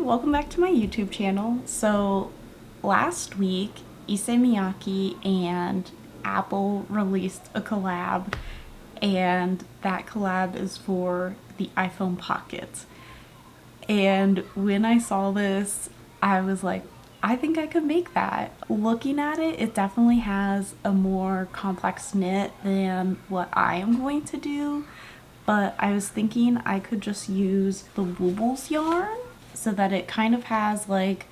welcome back to my YouTube channel. So last week, Issey Miyake and Apple released a collab, and that collab is for the iPhone Pocket. And when I saw this, I was like, I think I could make that. Looking at it, it definitely has a more complex knit than what I am going to do. But I was thinking I could just use the Woobles yarn so that it kind of has like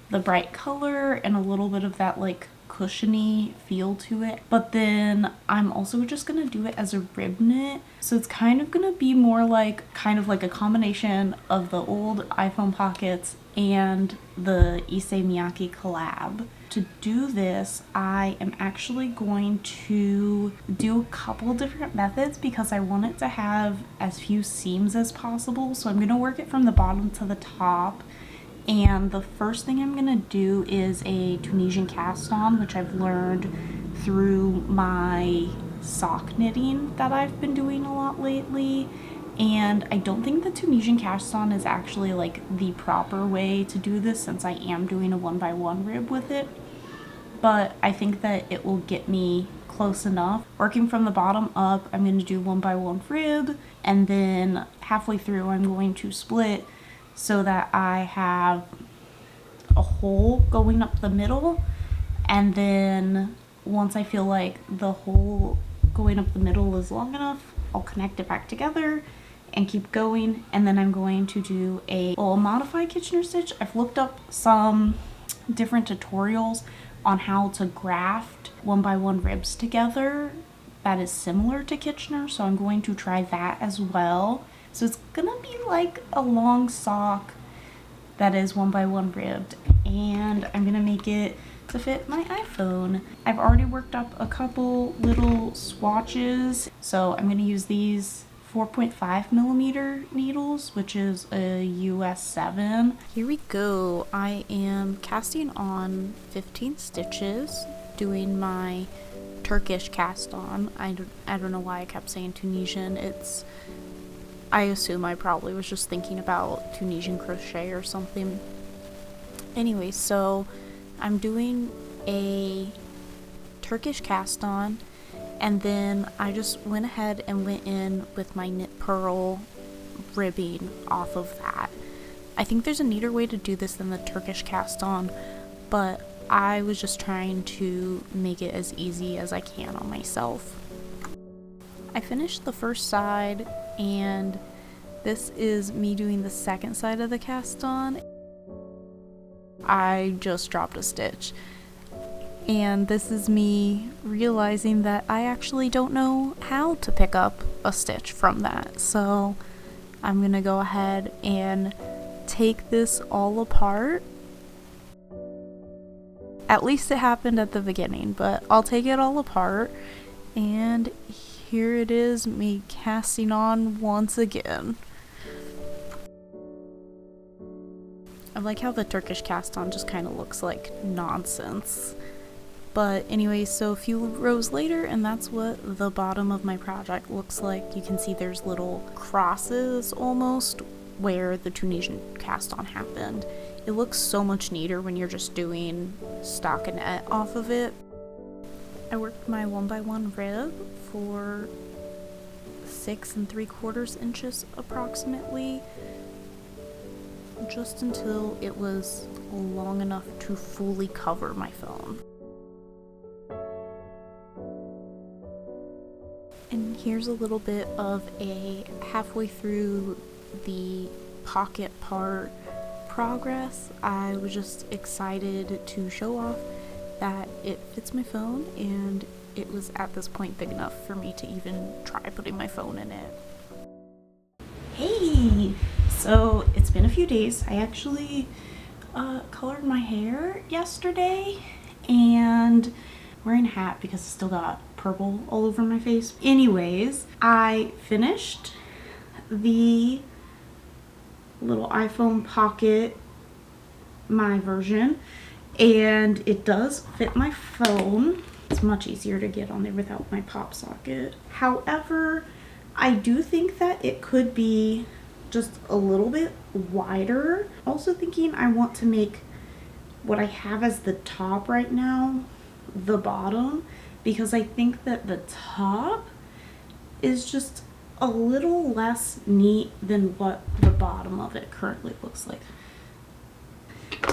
the bright color and a little bit of that like cushiony feel to it. But then I'm also just gonna do it as a rib knit. So it's kind of gonna be more like a combination of the old iPhone Pockets and the Issey Miyake collab. To do this, I am actually going to do a couple different methods because I want it to have as few seams as possible. So I'm going to work it from the bottom to the top. And the first thing I'm going to do is a Tunisian cast on, which I've learned through my sock knitting that I've been doing a lot lately. And I don't think the Tunisian cast on is actually like the proper way to do this since I am doing a 1x1 rib with it. But I think that it will get me close enough. Working from the bottom up, I'm going to do 1x1 rib, and then halfway through I'm going to split so that I have a hole going up the middle, and then once I feel like the hole going up the middle is long enough, I'll connect it back together and keep going. And then I'm going to do a little modified Kitchener stitch. I've looked up some different tutorials on how to graft 1x1 ribs together that is similar to Kitchener, so I'm going to try that as well. So it's gonna be like a long sock that is 1x1 ribbed, and I'm gonna make it to fit my iPhone. I've already worked up a couple little swatches, so I'm gonna use these 4.5mm needles, which is a US 7. Here we go. I am casting on 15 stitches, doing my Turkish cast on. I don't know why I kept saying Tunisian. I assume I probably was just thinking about Tunisian crochet or something. Anyway, so I'm doing a Turkish cast on, and then I just went ahead and went in with my knit purl ribbing off of that. I think there's a neater way to do this than the Turkish cast on, but I was just trying to make it as easy as I can on myself. I finished the first side, and this is me doing the second side of the cast on. I just dropped a stitch. And this is me realizing that I actually don't know how to pick up a stitch from that. So I'm gonna go ahead and take this all apart. At least it happened at the beginning, but I'll take it all apart. And here it is, me casting on once again. I like how the Turkish cast on just kind of looks like nonsense. But anyway, so a few rows later, and that's what the bottom of my project looks like. You can see there's little crosses almost where the Tunisian cast on happened. It looks so much neater when you're just doing stockinette off of it. I worked my 1x1 rib for 6 3/4 inches approximately, just until it was long enough to fully cover my phone. And here's a little bit of a halfway through the pocket part progress. I was just excited to show off that it fits my phone, and it was at this point big enough for me to even try putting my phone in it. Hey! So it's been a few days. I actually colored my hair yesterday, and wearing a hat because I still got purple all over my face. Anyways, I finished the little iPhone Pocket, my version, and it does fit my phone. It's much easier to get on there without my pop socket. However, I do think that it could be just a little bit wider. Also thinking I want to make what I have as the top right now the bottom, because I think that the top is just a little less neat than what the bottom of it currently looks like.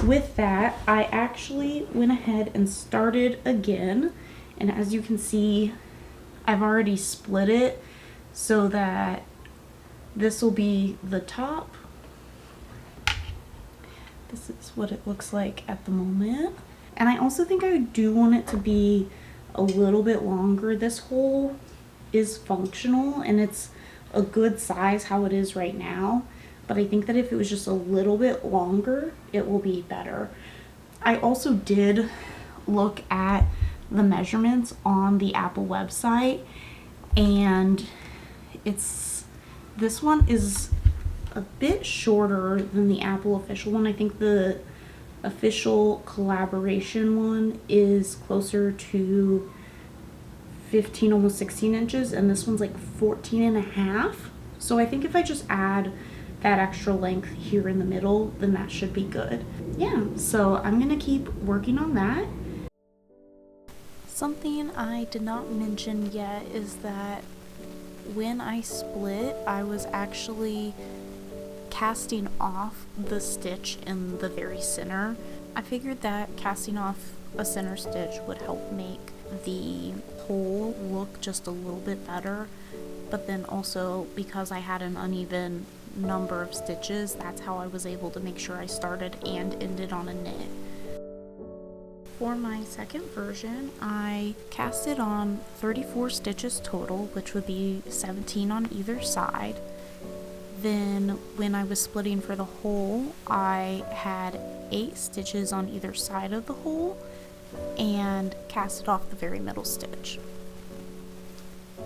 With that, I actually went ahead and started again, and as you can see, I've already split it so that this will be the top. This is what it looks like at the moment. And I also think I do want it to be a little bit longer. This hole is functional and it's a good size how it is right now, but I think that if it was just a little bit longer, it will be better. I also did look at the measurements on the Apple website, and this one is a bit shorter than the Apple official one. I think the official collaboration one is closer to 15, almost 16 inches, and this one's like 14 and a half. So I think if I just add that extra length here in the middle, then that should be good. Yeah, so I'm gonna keep working on that. Something I did not mention yet is that when I split, I was actually casting off the stitch in the very center. I figured that casting off a center stitch would help make the hole look just a little bit better, but then also because I had an uneven number of stitches, that's how I was able to make sure I started and ended on a knit. For my second version, I casted on 34 stitches total, which would be 17 on either side. Then when I was splitting for the hole, I had 8 stitches on either side of the hole and casted off the very middle stitch.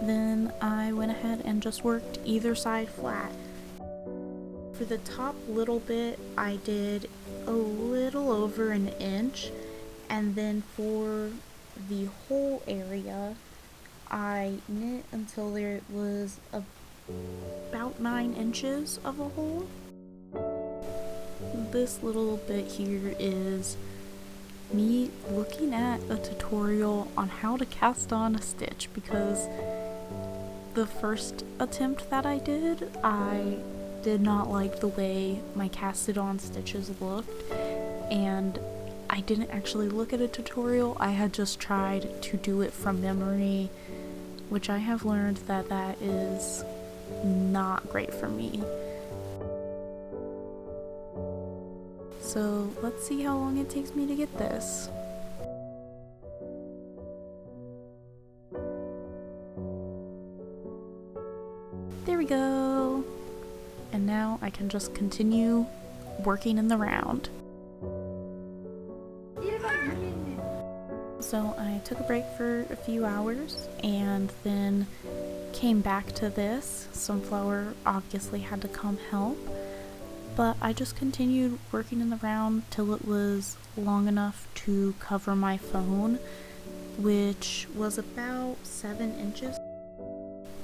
Then I went ahead and just worked either side flat. For the top little bit, I did a little over an inch, and then for the whole area, I knit until there was about 9 inches of a hole. This little bit here is me looking at a tutorial on how to cast on a stitch, because the first attempt that I did not like the way my casted on stitches looked, and I didn't actually look at a tutorial. I had just tried to do it from memory, which I have learned that that is not great for me. So let's see how long it takes me to get this. There we go. And now I can just continue working in the round. So I took a break for a few hours and then came back to this. Sunflower obviously had to come help, but I just continued working in the round till it was long enough to cover my phone, which was about 7 inches.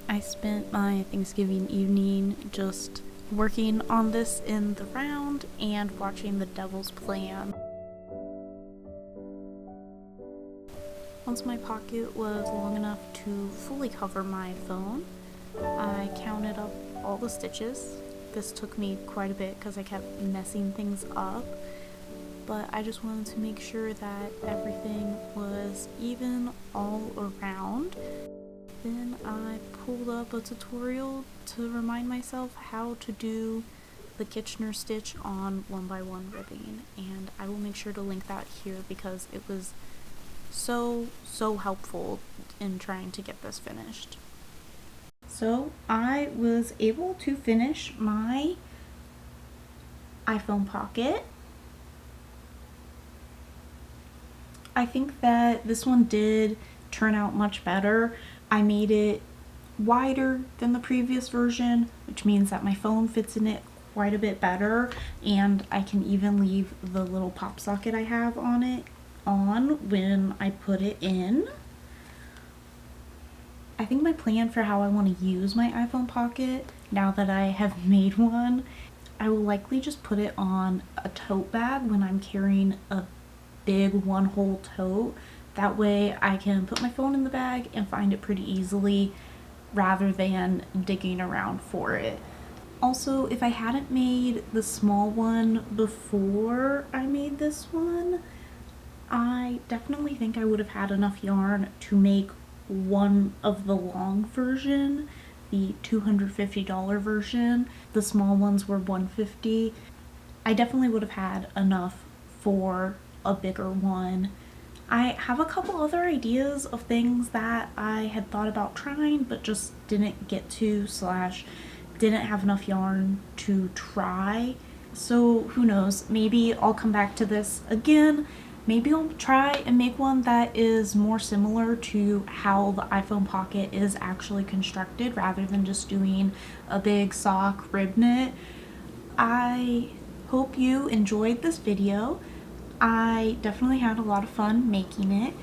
I spent my Thanksgiving evening just working on this in the round and watching The Devil's Plan. Once my pocket was long enough to fully cover my phone, I counted up all the stitches. This took me quite a bit because I kept messing things up, but I just wanted to make sure that everything was even all around. Then I pulled up a tutorial to remind myself how to do the Kitchener stitch on 1x1 ribbing, and I will make sure to link that here because it was so helpful in trying to get this finished. So I was able to finish my iPhone pocket. I think that this one did turn out much better. I made it wider than the previous version, which means that my phone fits in it quite a bit better, and I can even leave the little pop socket I have on it on when I put it in. I think my plan for how I want to use my iPhone Pocket, now that I have made one, I will likely just put it on a tote bag when I'm carrying a big one-hole tote. That way I can put my phone in the bag and find it pretty easily rather than digging around for it. Also, if I hadn't made the small one before I made this one, I definitely think I would have had enough yarn to make one of the long version, the $250 version. The small ones were $150. I definitely would have had enough for a bigger one. I have a couple other ideas of things that I had thought about trying but just didn't get to slash didn't have enough yarn to try. So who knows, maybe I'll come back to this again. Maybe I'll try and make one that is more similar to how the iPhone Pocket is actually constructed rather than just doing a big sock rib knit. I hope you enjoyed this video. I definitely had a lot of fun making it,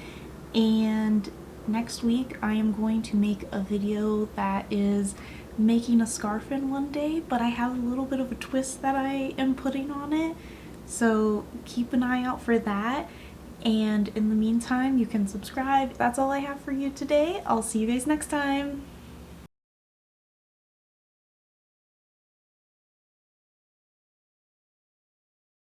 and next week I am going to make a video that is making a scarf in one day, but I have a little bit of a twist that I am putting on it, so keep an eye out for that. And in the meantime, you can subscribe. That's all I have for you today. I'll see you guys next time.